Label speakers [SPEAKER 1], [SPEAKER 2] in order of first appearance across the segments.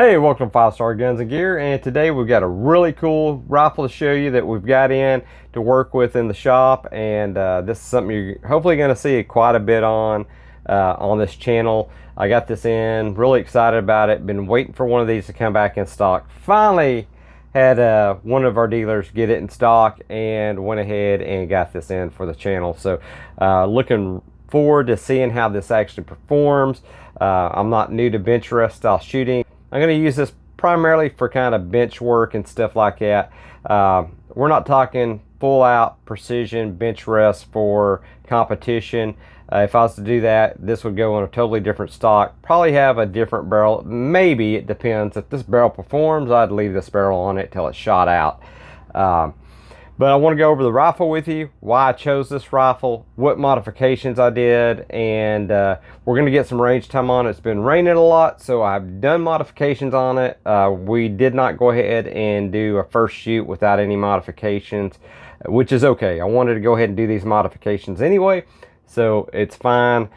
[SPEAKER 1] Hey, welcome to 5 Star Guns and Gear, and today we've got a really cool rifle to show you that we've got in to work with in the shop, and this is something you're hopefully going to see quite a bit on this channel. I got this in, really excited about it, been waiting for one of these to come back in stock. Finally had one of our dealers get it in stock and went ahead and got this in for the channel. So looking forward to seeing how this actually performs. I'm not new to bench rest style shooting. I'm going to use this primarily for kind of bench work and stuff like that. We're not talking full out precision bench rest for competition. If I was to do that, this would go on a totally different stock, probably have a different barrel. Maybe, it depends. If this barrel performs, I'd leave this barrel on it till it's shot out. But I want to go over the rifle with you, why I chose this rifle, what modifications I did, and we're going to get some range time on it. It's been raining a lot, so I've done modifications on it. We did not go ahead and do a first shoot without any modifications, which is okay. I wanted to go ahead and do these modifications anyway, so it's fine.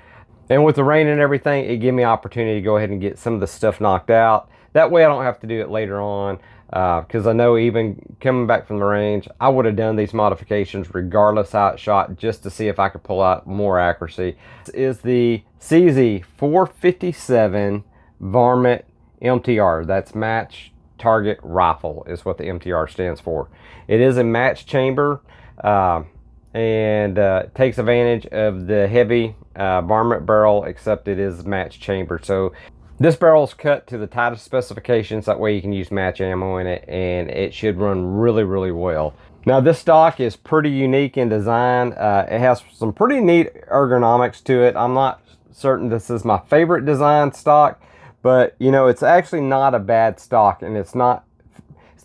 [SPEAKER 1] And with the rain and everything, it gave me an opportunity to go ahead and get some of the stuff knocked out. That way I don't have to do it later on. Because I know even coming back from the range, I would have done these modifications regardless how it shot, just to see if I could pull out more accuracy. This is the CZ457 Varmit MTR. That's Match Target Rifle is what the MTR stands for. It is a match chamber and takes advantage of the heavy Varmit barrel, except it is match chamber. So this barrel is cut to the tightest specifications, that way you can use match ammo in it, and it should run really well. Now this stock is pretty unique in design. It has some pretty neat ergonomics to it. I'm not certain this is my favorite design stock, but you know, it's actually not a bad stock, and it's not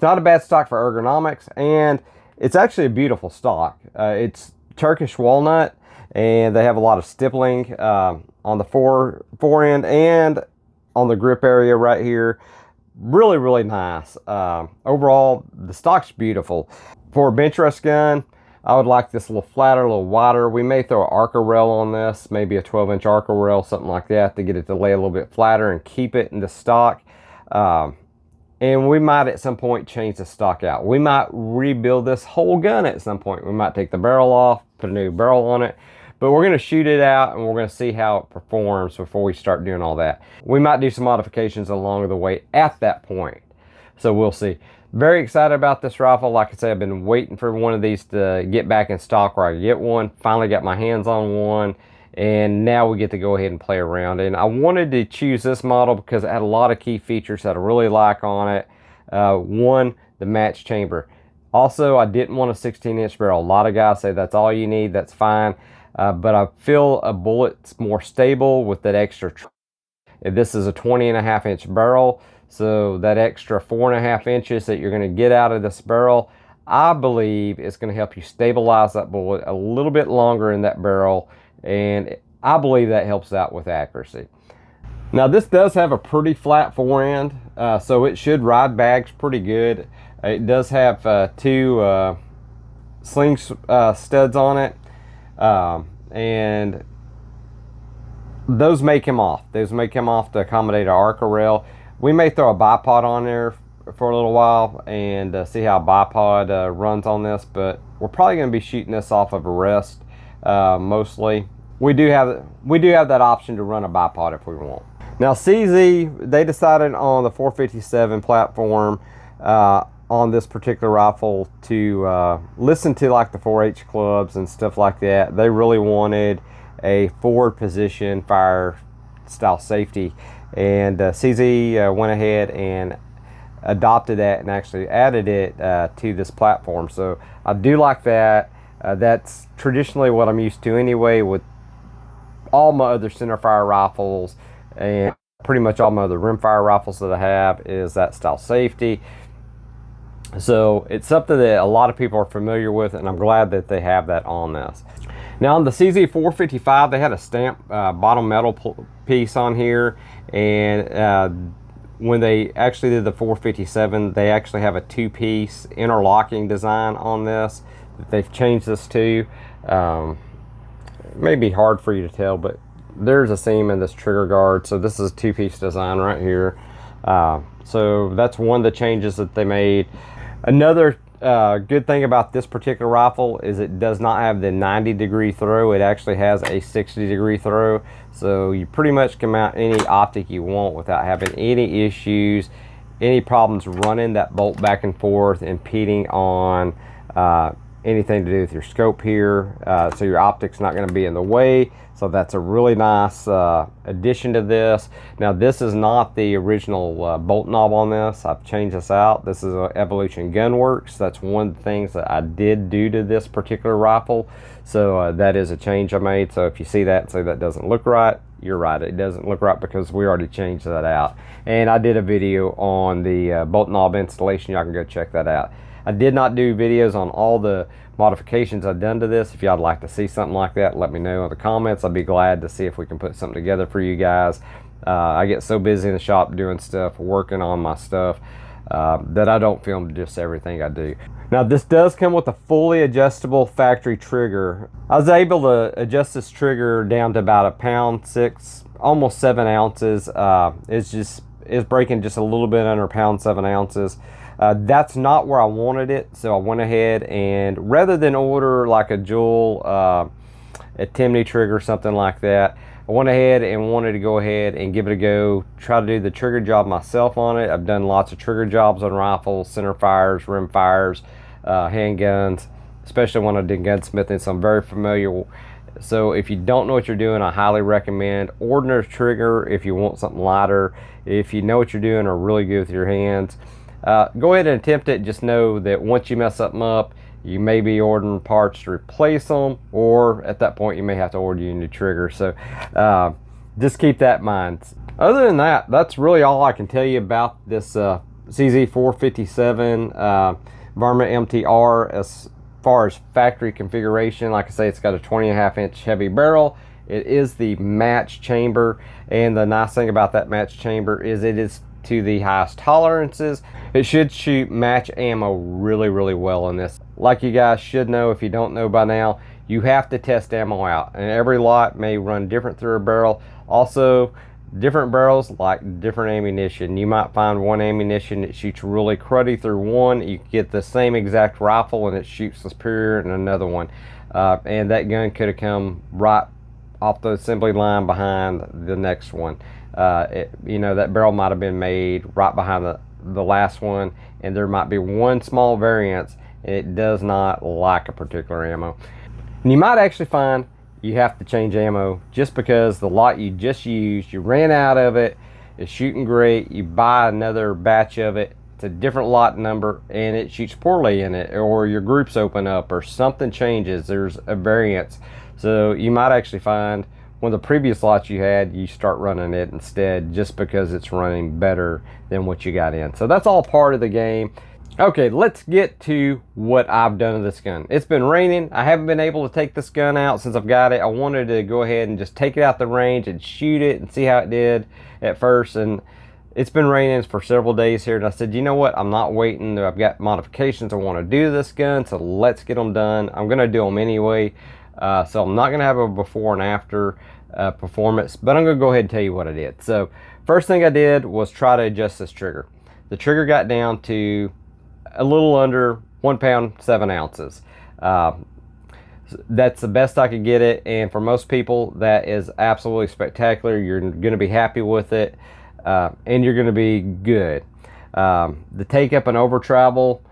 [SPEAKER 1] a bad stock for ergonomics, and it's actually a beautiful stock. It's Turkish walnut, and they have a lot of stippling on the fore end and on the grip area right here. Really nice. Overall, the stock's beautiful. For a bench rest gun, I would like this a little flatter, a little wider. We may throw an Arca rail on this, maybe a 12-inch Arca rail, something like that, to get it to lay a little bit flatter and keep it in the stock. And we might at some point change the stock out. We might rebuild this whole gun at some point. We might take the barrel off, put a new barrel on it. But we're going to shoot it out, and we're going to see how it performs before we start doing all that. We might do some modifications along the way at that point. So we'll see. Very excited about this rifle. Like I said, I've been waiting for one of these to get back in stock where I can get one. Finally got my hands on one, and now we get to go ahead and play around. And I wanted to choose this model because it had a lot of key features that I really like on it. One, the match chamber. Also, I didn't want a 16-inch barrel. A lot of guys say that's all you need. That's fine. But I feel a bullet's more stable with that extra. This is a 20.5-inch barrel, so that extra 4.5 inches that you're going to get out of this barrel, I believe is going to help you stabilize that bullet a little bit longer in that barrel, and I believe that helps out with accuracy. Now this does have a pretty flat fore end, so it should ride bags pretty good. It does have two sling studs on it. And those may come off. Those may come off to accommodate our Arca rail. We may throw a bipod on there for a little while and see how bipod runs on this, but we're probably going to be shooting this off of a rest mostly. We do have that option to run a bipod if we want. Now CZ, they decided on the 457 platform on this particular rifle to listen to like the 4H clubs and stuff like that. They really wanted a forward position fire style safety, and CZ went ahead and adopted that and actually added it to this platform. So I do like that. That's traditionally what I'm used to anyway with all my other centerfire rifles, and pretty much all my other rimfire rifles that I have is that style safety. So it's something that a lot of people are familiar with, and I'm glad that they have that on this. Now on the CZ455, they had a stamp bottom metal piece on here, and when they actually did the 457, they actually have a two-piece interlocking design on this that they've changed this to. It may be hard for you to tell, but there's a seam in this trigger guard, so this is a two-piece design right here. So that's one of the changes that they made. Another good thing about this particular rifle is it does not have the 90-degree throw. It actually has a 60-degree throw. So you pretty much can mount any optic you want without having any issues, any problems running that bolt back and forth, impeding on anything to do with your scope here. So your optic's not going to be in the way. So that's a really nice addition to this. Now this is not the original bolt knob on this. I've changed this out. This is an Evolution Gunworks. That's one of the things that I did do to this particular rifle. So that is a change I made. So if you see that and say that doesn't look right, you're right. It doesn't look right because we already changed that out. And I did a video on the bolt knob installation. Y'all can go check that out. I did not do videos on all the modifications I've done to this. If y'all would like to see something like that, let me know in the comments. I'd be glad to see if we can put something together for you guys. I get so busy in the shop doing stuff, working on my stuff, that I don't film just everything I do. Now this does come with a fully adjustable factory trigger. I was able to adjust this trigger down to about 1.6 pounds, almost 7 ounces. It's breaking just a little bit under 1.7 pounds. That's not where I wanted it, so I went ahead and rather than order like a Jewel, a Timney trigger or something like that, I went ahead and wanted to go ahead and give it a go, try to do the trigger job myself on it. I've done lots of trigger jobs on rifles, center fires, rim fires, handguns, especially when I did gunsmithing, so I'm very familiar. So if you don't know what you're doing, I highly recommend ordering a trigger if you want something lighter. If you know what you're doing or really good with your hands, go ahead and attempt it. Just know that once you mess something up, you may be ordering parts to replace them, or at that point you may have to order you a new trigger. So just keep that in mind. Other than that, that's really all I can tell you about this CZ457 Varmit MTR as far as factory configuration. Like I say, it's got a 20.5-inch heavy barrel. It is the match chamber, and the nice thing about that match chamber is it is to the highest tolerances. It should shoot match ammo really, really well in this. Like you guys should know, if you don't know by now, you have to test ammo out, and every lot may run different through a barrel. Also, different barrels like different ammunition. You might find one ammunition that shoots really cruddy through one. You get the same exact rifle and it shoots superior in another one. And that gun could have come right off the assembly line behind the next one. You know, that barrel might have been made right behind the last one, and there might be one small variance and it does not like a particular ammo. And you might actually find you have to change ammo just because the lot you just used, you ran out of it, it's shooting great, you buy another batch of it, it's a different lot number and it shoots poorly in it, or your groups open up or something changes, there's a variance. So you might actually find one of the previous lots you had, you start running it instead just because it's running better than what you got in. So that's all part of the game. Okay, let's get to what I've done to this gun. It's been raining. I haven't been able to take this gun out since I've got it. I wanted to go ahead and just take it out the range and shoot it and see how it did at first. And it's been raining for several days here. And I said, you know what? I'm not waiting. I've got modifications I want to do to this gun, so let's get them done. I'm going to do them anyway. So I'm not going to have a before and after performance, but I'm going to go ahead and tell you what I did. So first thing I did was try to adjust this trigger. The trigger got down to a little under 1 pound 7 ounces. That's the best I could get it, and for most people that is absolutely spectacular. You're going to be happy with it, and you're going to be good. The take up and over travel,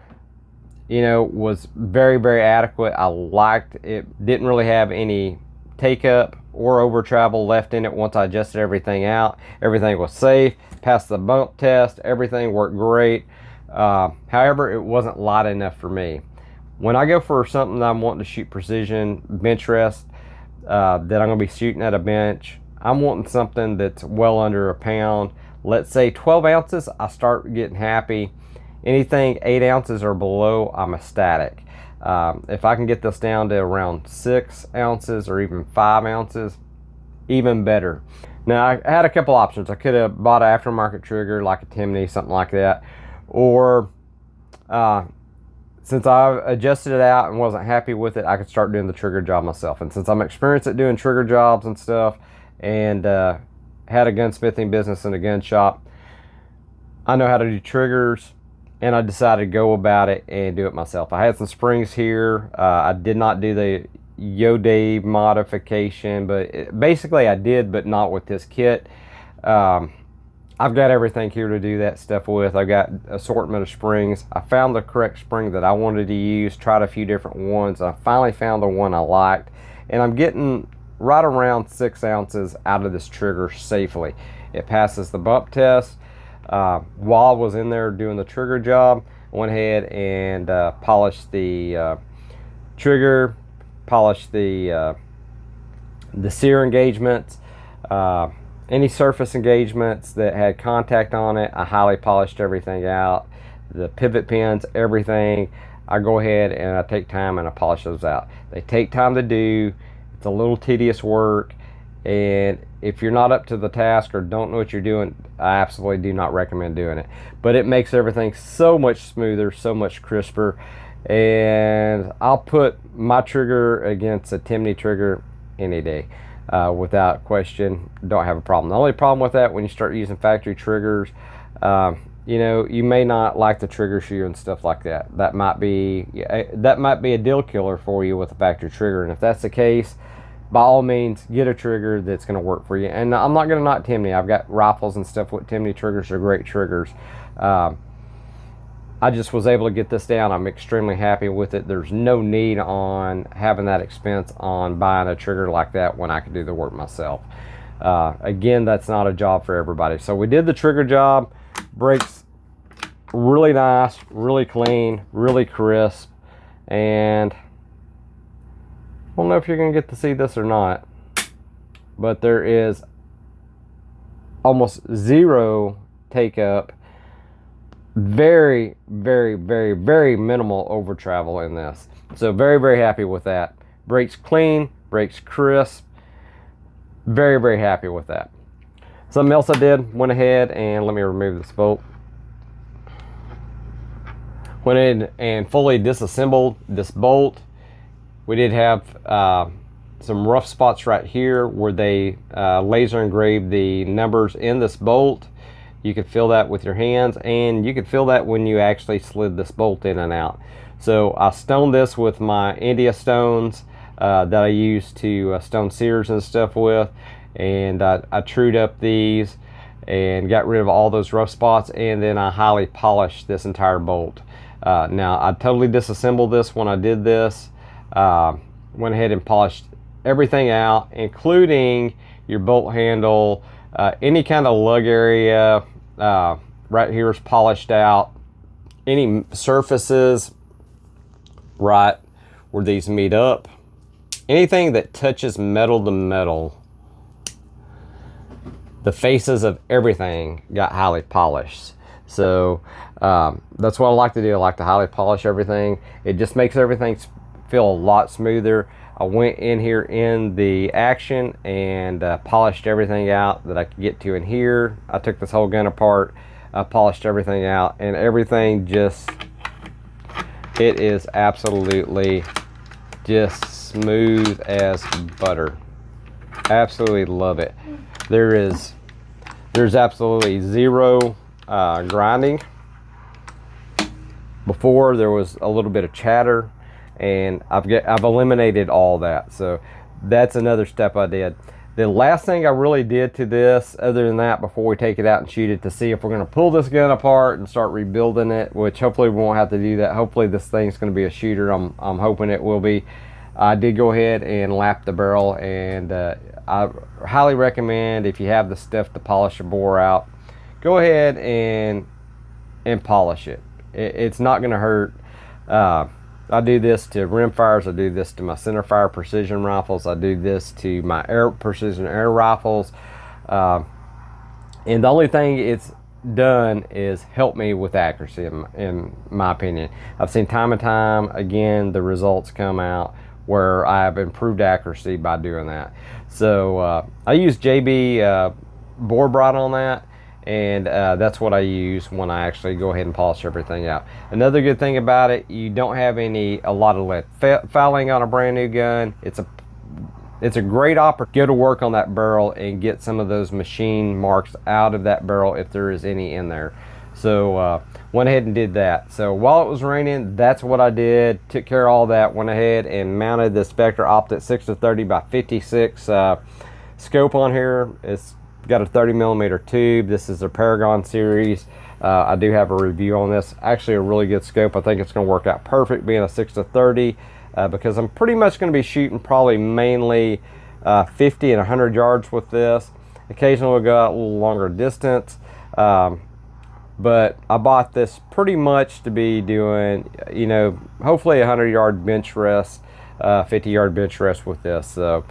[SPEAKER 1] you know, was very, very adequate. I liked it. Didn't really have any take up or over travel left in it once I adjusted everything out. Everything was safe, passed the bump test, everything worked great. However, it wasn't light enough for me. When I go for something that I'm wanting to shoot precision bench rest, that I'm going to be shooting at a bench, I'm wanting something that's well under 1 pound. Let's say 12 ounces, I start getting happy. Anything 8 ounces or below, I'm ecstatic. If I can get this down to around 6 ounces or even 5 ounces, even better. Now, I had a couple options. I could have bought an aftermarket trigger like a Timney, something like that. Or since I adjusted it out and wasn't happy with it, I could start doing the trigger job myself. And since I'm experienced at doing trigger jobs and stuff, and had a gunsmithing business and a gun shop, I know how to do triggers, and I decided to go about it and do it myself. I had some springs here. I did not do the Yode modification, but basically I did, but not with this kit. I've got everything here to do that stuff with. I've got assortment of springs. I found the correct spring that I wanted to use, tried a few different ones. I finally found the one I liked, and I'm getting right around 6 ounces out of this trigger safely. It passes the bump test. While I was in there doing the trigger job, I went ahead and polished the trigger, polished the sear engagements, any surface engagements that had contact on it. I highly polished everything out. The pivot pins, everything. I go ahead and I take time and I polish those out. They take time to do. It's a little tedious work, and if you're not up to the task or don't know what you're doing, I absolutely do not recommend doing it. But it makes everything so much smoother, so much crisper, and I'll put my trigger against a Timney trigger any day. Without question, don't have a problem. The only problem with that, when you start using factory triggers, you know, you may not like the trigger shear and stuff like that. That might be a deal killer for you with a factory trigger. And if that's the case, by all means, get a trigger that's going to work for you. And I'm not going to knock Timney. I've got rifles and stuff with Timney triggers. They're great triggers. I just was able to get this down. I'm extremely happy with it. There's no need on having that expense on buying a trigger like that when I can do the work myself. Again, that's not a job for everybody. So we did the trigger job. Brakes really nice, really clean, really crisp. And I don't know if you're going to get to see this or not, but there is almost zero take up. Very, very, very, very minimal over travel in this. So very, very happy with that. Brakes clean, brakes crisp. Very, very happy with that. Something else I did, went ahead and let me remove this bolt. Went in and fully disassembled this bolt. We did have some rough spots right here where they laser engraved the numbers in this bolt. You could feel that with your hands, and you could feel that when you actually slid this bolt in and out. So I stoned this with my India stones that I use to stone sears and stuff with, and I trued up these and got rid of all those rough spots, and then I highly polished this entire bolt. Now I totally disassembled this when I did this. Went ahead and polished everything out, including your bolt handle, any kind of lug area. Right here is polished out. Any surfaces right where these meet up, anything that touches metal to metal, the faces of everything got highly polished. So that's what I like to do. I like to highly polish everything. It just makes everything feel a lot smoother. I went in here in the action and polished everything out that I could get to in here. I took this whole gun apart, I polished everything out, and everything just, it is absolutely just smooth as butter. Absolutely love it. There's absolutely zero grinding. Before there was a little bit of chatter, and I've eliminated all that. So that's another step I did. The last thing I really did to this, other than that, before we take it out and shoot it, to see if we're going to pull this gun apart and start rebuilding it, which hopefully we won't have to do that. Hopefully this thing's going to be a shooter. I'm hoping it will be. I did go ahead and lap the barrel, and I highly recommend, if you have the stuff to polish your bore out, go ahead and polish it. It's not going to hurt. I do this to rimfires. I do this to my centerfire precision rifles. I do this to my precision air rifles. And the only thing it's done is help me with accuracy, in my opinion. I've seen time and time again the results come out where I have improved accuracy by doing that. So I use JB bore bride on that. And that's what I use when I actually go ahead and polish everything out. Another good thing about it, you don't have a lot of lead fouling on a brand new gun. It's a great opportunity to go to work on that barrel and get some of those machine marks out of that barrel if there is any in there. So went ahead and did that. So while it was raining, that's what I did. Took care of all that. Went ahead and mounted the Spectre Optic 6-30 by 56 scope on here. It's got a 30mm tube. This is a Paragon series. I do have a review on this. Actually a really good scope. I think it's going to work out perfect being a 6-30 because I'm pretty much going to be shooting probably mainly 50 and 100 yards with this. Occasionally we'll go out a little longer distance. But I bought this pretty much to be doing, you know, hopefully a 100-yard bench rest, 50-yard bench rest with this. So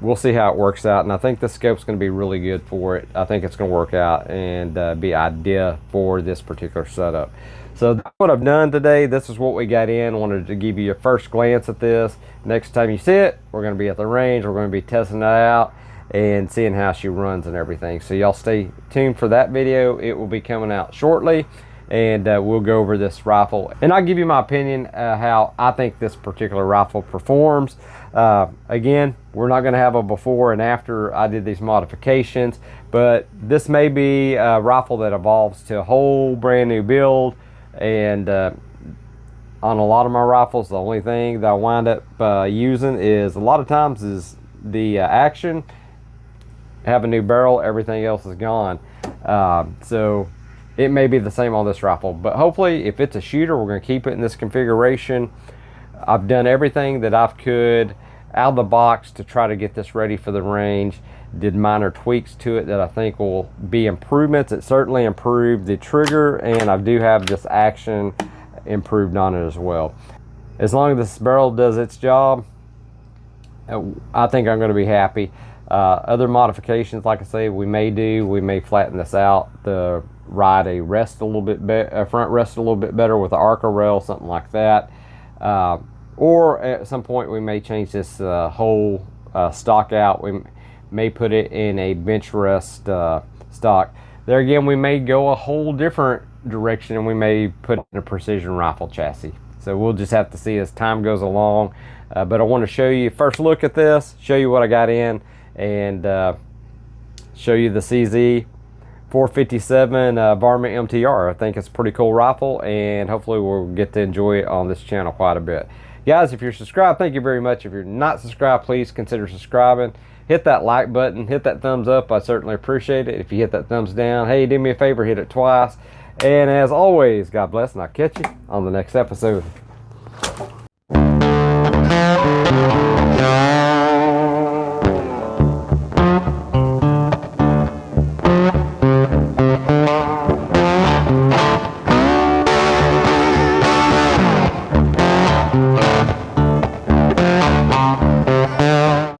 [SPEAKER 1] we'll see how it works out. And I think the scope's going to be really good for it. I think it's going to work out and be ideal for this particular setup. So that's what I've done today. This is what we got in. I wanted to give you a first glance at this. Next time you see it, we're going to be at the range. We're going to be testing it out and seeing how she runs and everything. So y'all stay tuned for that video. It will be coming out shortly, and we'll go over this rifle and I'll give you my opinion how I think this particular rifle performs. Again, we're not going to have a before and after I did these modifications, but this may be a rifle that evolves to a whole brand new build. And on a lot of my rifles, the only thing that I wind up using is a lot of times is the action. Have a new barrel, everything else is gone. So it may be the same on this rifle, but hopefully if it's a shooter, we're going to keep it in this configuration. I've done everything that I could out of the box to try to get this ready for the range. Did minor tweaks to it that I think will be improvements. It certainly improved the trigger, and I do have this action improved on it as well. As long as this barrel does its job, I think I'm going to be happy. Other modifications, like I say, we may flatten this out to ride a rest a little bit better, front rest a little bit better with the Arca rail, something like that. Or at some point we may change this whole stock out. We may put it in a bench rest stock. There again, we may go a whole different direction, and we may put in a precision rifle chassis. So we'll just have to see as time goes along. But I want to show you first look at this, show you what I got in, and show you the CZ 457 Varmit MTR. I think it's a pretty cool rifle, and hopefully we'll get to enjoy it on this channel quite a bit. Guys, if you're subscribed, thank you very much. If you're not subscribed, please consider subscribing. Hit that like button, hit that thumbs up. I certainly appreciate it. If you hit that thumbs down, hey, do me a favor, hit it twice. And as always, God bless, and I'll catch you on the next episode.